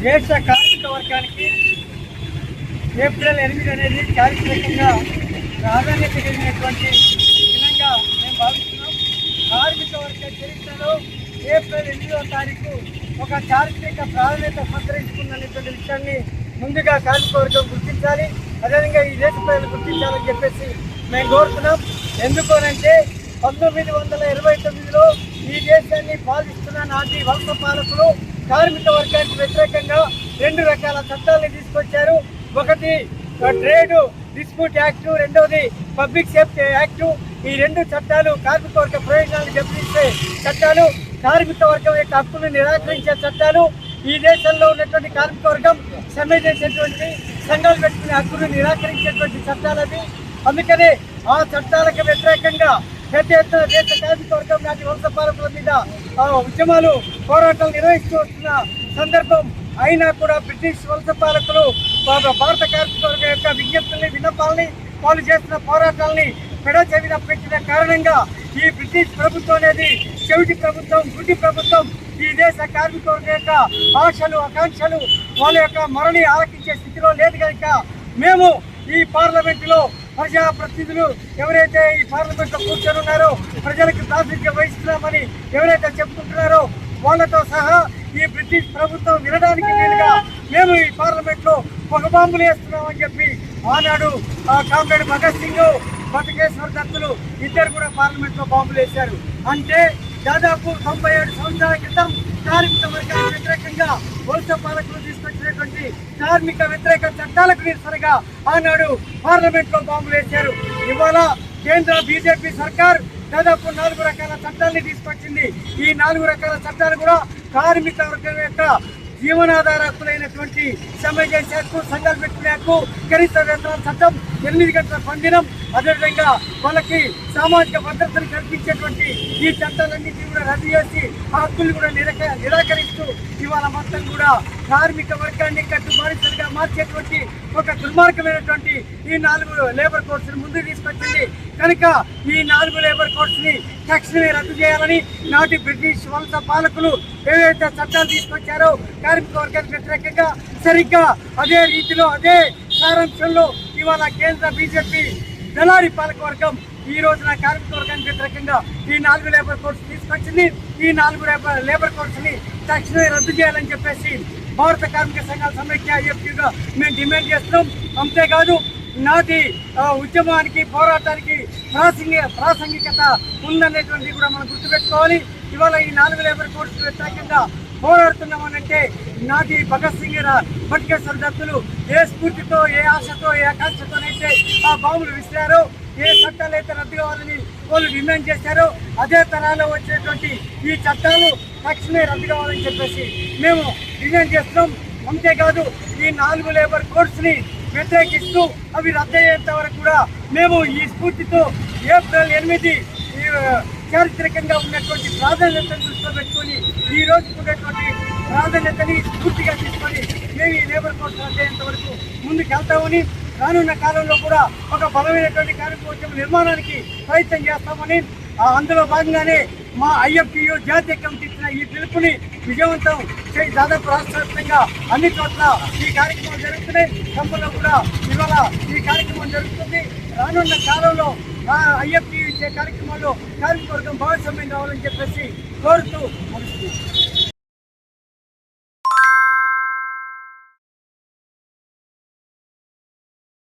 దేశ కార్మిక వర్గానికి ఏప్రిల్ 8 అనేది చారిత్రకంగా ప్రాధాన్యత కలిగినటువంటి దినంగా మేము భావిస్తున్నాం. కార్మిక వర్గ చరిత్రలో ఏప్రిల్ 8వ తారీఖు ఒక చారిత్రక ప్రాధాన్యత సంతరించుకుందనేటువంటి విషయాన్ని ముందుగా కార్మిక వర్గం గుర్తించాలి. అదేవిధంగా ఈ దేశ ప్రజలు గుర్తించాలని చెప్పేసి మేము కోరుతున్నాం. ఎందుకోనంటే 1929లో ఈ దేశాన్ని పాలిస్తున్న నాటి వలస పాలకులు కార్మిక వర్గానికి వ్యతిరేకంగా 2 రకాల చట్టాలను తీసుకొచ్చారు. ఒకటి ట్రేడ్ డిస్ప్యూట్ యాక్ట్, రెండవది పబ్లిక్ సేఫ్టీ యాక్ట్. ఈ 2 చట్టాలు కార్మిక వర్గ ప్రయోజనాలు దెబ్బతీసే చట్టాలు, కార్మిక వర్గం యొక్క హక్కులను నిరాకరించే చట్టాలు. ఈ దేశంలో ఉన్నటువంటి కార్మిక వర్గం సమ్మె చేసేటువంటి సంఘాలు పెట్టుకునే హక్కును నిరాకరించేటువంటి చట్టాలు అవి. అందుకనే ఆ చట్టాలకు వ్యతిరేకంగా పెద్ద ఎత్తున దేశ కార్మిక వర్గం నాటి వలస పాలకుల మీద ఉద్యమాలు పోరాటాలు నిర్వహిస్తూ వస్తున్న సందర్భం అయినా కూడా బ్రిటిష్ వలస పాలకులు భారత కార్మిక వర్గం యొక్క విజ్ఞప్తుల్ని, విన్నపాలని, వాళ్ళు చేస్తున్న పోరాటాలని పెడచెవిన పెట్టిన కారణంగా ఈ బ్రిటిష్ ప్రభుత్వం అనేది చెవిటి ప్రభుత్వం, గుడ్డి ప్రభుత్వం ఈ దేశ కార్మిక వర్గం యొక్క ఆశలు, ఆకాంక్షలు, వాళ్ళ యొక్క మరణి ఆలకించే స్థితిలో లేదు కనుక మేము ఈ పార్లమెంటులో ప్రజాప్రతినిధులు ఎవరైతే ఈ పార్లమెంట్లో కూర్చొని ఉన్నారో, ప్రజలకు ప్రాతినిధ్యం వహిస్తున్నామని ఎవరైతే చెప్పుకుంటున్నారో వాళ్ళతో సహా ఈ బ్రిటిష్ ప్రభుత్వం వినడానికి వీలుగా మేము ఈ పార్లమెంట్లో పొగ బాంబులు వేస్తున్నామని చెప్పి ఆనాడు కామ్రేడ్ భగత్ సింగ్, బతుకేశ్వర దత్తులు ఇద్దరు కూడా పార్లమెంట్లో బాంబులు వేశారు. అంటే దాదాపు 97 సంవత్సరాల క్రితం కార్మిక వర్గానికి వ్యతిరేకంగా వలస పాలకులు తీసుకొచ్చినటువంటి కార్మిక వ్యతిరేక చట్టాలకు నిరసనగా ఆనాడు పార్లమెంట్ లో బాంబులు వేశారు. ఇవాళ కేంద్ర బీజేపీ సర్కార్ దాదాపు 4 రకాల చట్టాలని తీసుకొచ్చింది. ఈ 4 రకాల చట్టాలు కూడా కార్మిక వర్గం యొక్క జీవనాధార హక్కులైనటువంటి సమ్మె చేసే హక్కు, సంఘాలు పెట్టుకునే హక్కు, కనీస వేతనాల చట్టం, 8 గంటల పనిదినం, అదేవిధంగా వాళ్ళకి సామాజిక భద్రతను కల్పించేటువంటి ఈ చట్టాలన్నింటినీ కూడా రద్దు చేసి ఆ హక్కులు కూడా నిరాకరిస్తూ ఇవాళ మొత్తం కూడా కార్మిక వర్గాన్ని కట్టుబానిసలుగా మార్చేటువంటి ఒక దుర్మార్గమైనటువంటి ఈ 4 లేబర్ కోడ్స్ ముందుకు తీసుకొచ్చింది. కనుక ఈ 4 లేబర్ కోడ్స్ ని తక్షణమే రద్దు చేయాలని నాటి బ్రిటిష్ వలస పాలకులు ఏవైతే చట్టాలు తీసుకొచ్చారో కార్మిక వర్గానికి వ్యతిరేకంగా సరిగ్గా అదే రీతిలో అదే సారాంశంలో ఇవాళ కేంద్ర బీజేపీ దళారీ పాలక వర్గం ఈ రోజున కార్మిక వర్గానికి వ్యతిరేకంగా ఈ 4 లేబర్ కోడ్స్ తీసుకొచ్చింది. ఈ 4 లేబర్ కోడ్స్ ని తక్షణమే రద్దు చేయాలని చెప్పేసి భారత కార్మిక సంఘాల సమైక్య ఐఎఫ్టీగా మేము డిమాండ్ చేస్తున్నాం. అంతేకాదు నాటి ఉద్యమానికి, పోరాటానికి ప్రాసంగికత ఉందనేటువంటిది కూడా మనం గుర్తుపెట్టుకోవాలి. ఇవాళ ఈ 4 లేబర్ కోడ్స్ వ్యతిరేకంగా పోరాడుతున్నామనంటే నాటి భగత్ సింగ్, బతుకేశ్వర దత్తులు ఏ స్ఫూర్తితో, ఏ ఆశతో, ఏ ఆకాంక్షతోనైతే ఆ బాంబులు విసిరారో, ఏ చట్టాలు అయితే రద్దు కావాలని వాళ్ళు డిమాండ్ చేశారో అదే తరాలో వచ్చేటువంటి ఈ చట్టాలు తక్షణమే రద్దు కావాలని చెప్పేసి మేము డిమాండ్ చేస్తున్నాం. అంతేకాదు ఈ 4 లేబర్ కోడ్స్ ని వ్యతిరేకిస్తూ అవి రద్దయ్యేంత వరకు కూడా మేము ఈ స్ఫూర్తితో ఏప్రిల్ 8 చారిత్రకంగా ఉన్నటువంటి ప్రాధాన్యతను దృష్టిలో పెట్టుకొని ఈ రోజు ఉన్నటువంటి ప్రాధాన్యతని స్ఫూర్తిగా తీసుకొని మేము ఈ లేబర్ కోడ్స్ రద్దయ్యేంత వరకు ముందుకు వెళ్తామని, రానున్న కాలంలో కూడా ఒక బలమైనటువంటి కార్యక్రమం నిర్మాణానికి ప్రయత్నం చేస్తామని, అందులో భాగంగానే మా ఐఎఫ్టీయూ జాతీయ కమిటీ ఇచ్చిన ఈ పిలుపుని విజయవంతం చేసి దాదాపు రాష్ట్ర వ్యాప్తంగా అన్ని చోట్ల ఈ కార్యక్రమం జరుగుతున్నాయి. ఖమ్మంలో కూడా ఇవాళ ఈ కార్యక్రమం జరుగుతుంది. రానున్న కాలంలో ఐఎఫ్టీయూ ఇచ్చే కార్యక్రమాల్లో కార్మిక వర్గం భాగస్వామ్యం కావాలని చెప్పేసి కోరుతూ ముగిస్తుంది.